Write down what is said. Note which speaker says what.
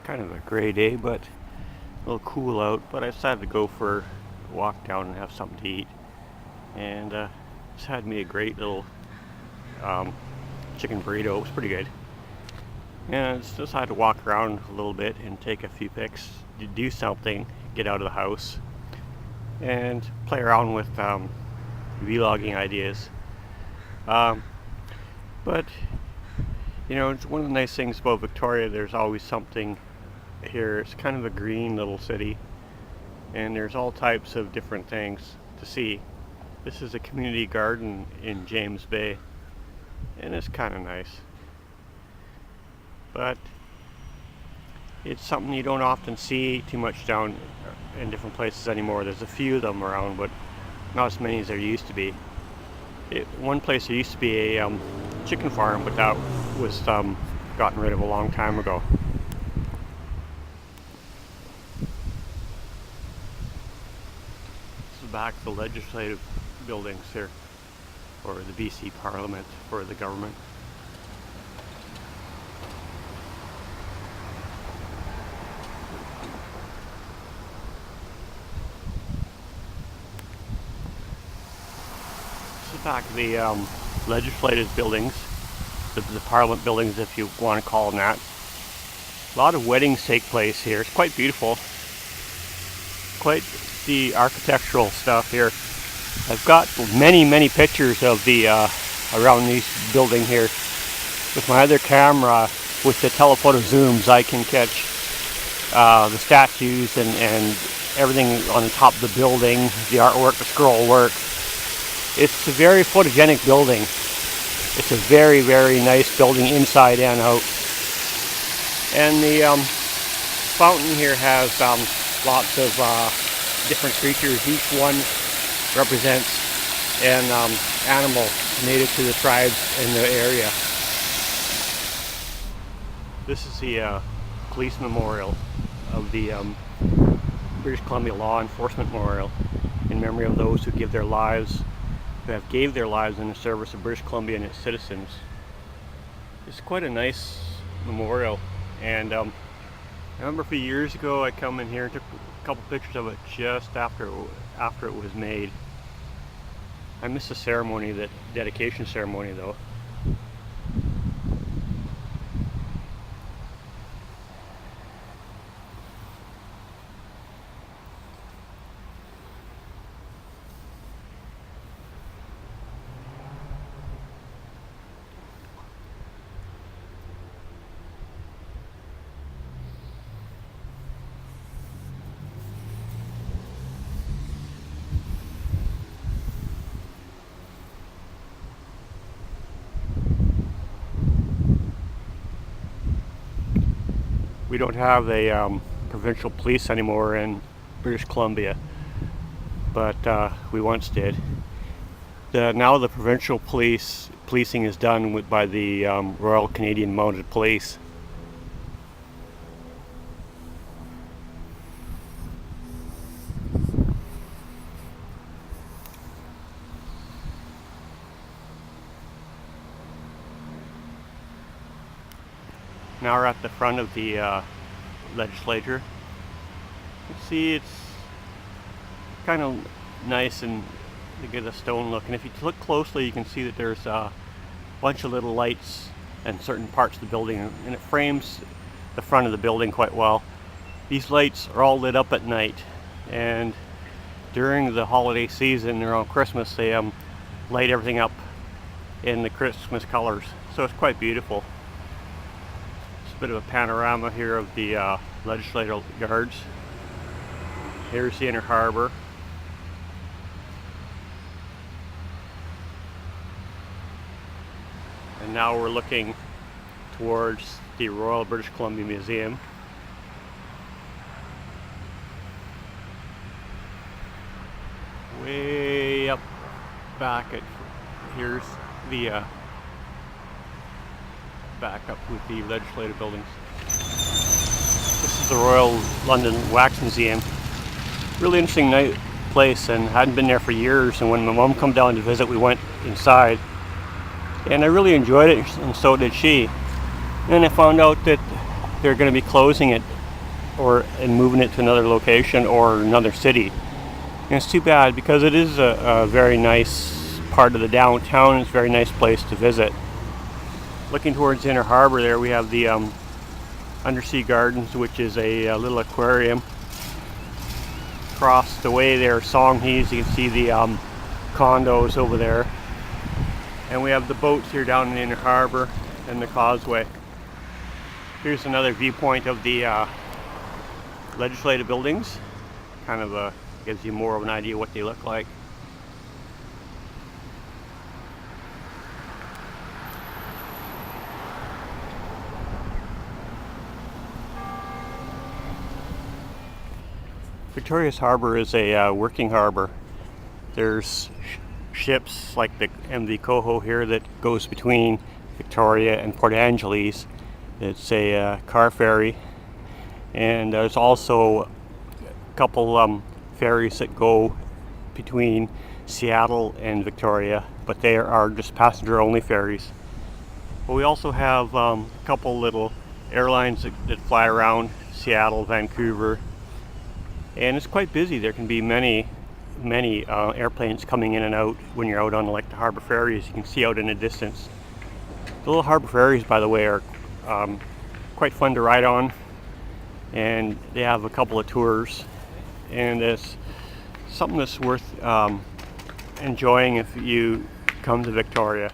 Speaker 1: kind of a gray day, but a little cool out. But I decided to go for a walk down and have something to eat. And just had me a great little chicken burrito. It was pretty good. And I just decided to walk around a little bit and take a few pics, do something, get out of the house, and play around with vlogging ideas. But you know, it's one of the nice things about Victoria. There's always something here. It's kind of a green little city, and there's all types of different things to see. This is a community garden in James Bay, and it's kind of nice. But it's something you don't often see too much down in different places anymore. There's a few of them around, but not as many as there used to be. One place there used to be a chicken farm, but that was gotten rid of a long time ago. This is back to the legislative buildings here, or the BC Parliament for the government. This is back to the legislative buildings, the Parliament buildings, if you want to call them that. A lot of weddings take place here. It's quite beautiful. Quite the architectural stuff here. I've got many pictures of the around this building here. With my other camera, with the telephoto zooms, I can catch the statues and everything on the top of the building, the artwork, the scroll work. It's a very photogenic building. It's a very nice building inside and out. And the fountain here has lots of different creatures. Each one represents an animal native to the tribes in the area. This is the police memorial of the British Columbia Law Enforcement Memorial in memory of those who gave their lives in the service of British Columbia and its citizens. It's quite a nice memorial, and I remember a few years ago I come in here and took a couple pictures of it just after it was made. I missed the ceremony, the dedication ceremony though. We don't have a provincial police anymore in British Columbia, but we once did. Now the provincial policing is done by the Royal Canadian Mounted Police. Now we're at the front of the legislature. You can see it's kind of nice and to get a stone look. And if you look closely, you can see that there's a bunch of little lights in certain parts of the building, and it frames the front of the building quite well. These lights are all lit up at night, and during the holiday season around Christmas, they light everything up in the Christmas colors. So it's quite beautiful. Bit of a panorama here of the legislative yards. Here's the inner harbor. And now we're looking towards the Royal British Columbia Museum. Way up back here's the back up with the legislative buildings. This is the Royal London Wax Museum. Really interesting place, and hadn't been there for years, and when my mom came down to visit, we went inside and I really enjoyed it, and so did she. And then I found out that they're going to be closing it or and moving it to another location or another city. And it's too bad because it is a very nice part of the downtown. It's a very nice place to visit. Looking towards Inner Harbor there, we have the Undersea Gardens, which is a little aquarium. Across the way there, Songhees, you can see the condos over there. And we have the boats here down in Inner Harbor and the causeway. Here's another viewpoint of the legislative buildings. Kind of gives you more of an idea what they look like. Victoria's Harbor is a working harbor. There's ships like the MV Coho here that goes between Victoria and Port Angeles. It's a car ferry, and there's also a couple ferries that go between Seattle and Victoria, but they are just passenger only ferries. But we also have a couple little airlines that fly around Seattle, Vancouver, and it's quite busy. There can be many airplanes coming in and out when you're out on like the harbor ferries. You can see out in the distance. The little harbor ferries, by the way, are quite fun to ride on, and they have a couple of tours, and it's something that's worth enjoying if you come to Victoria.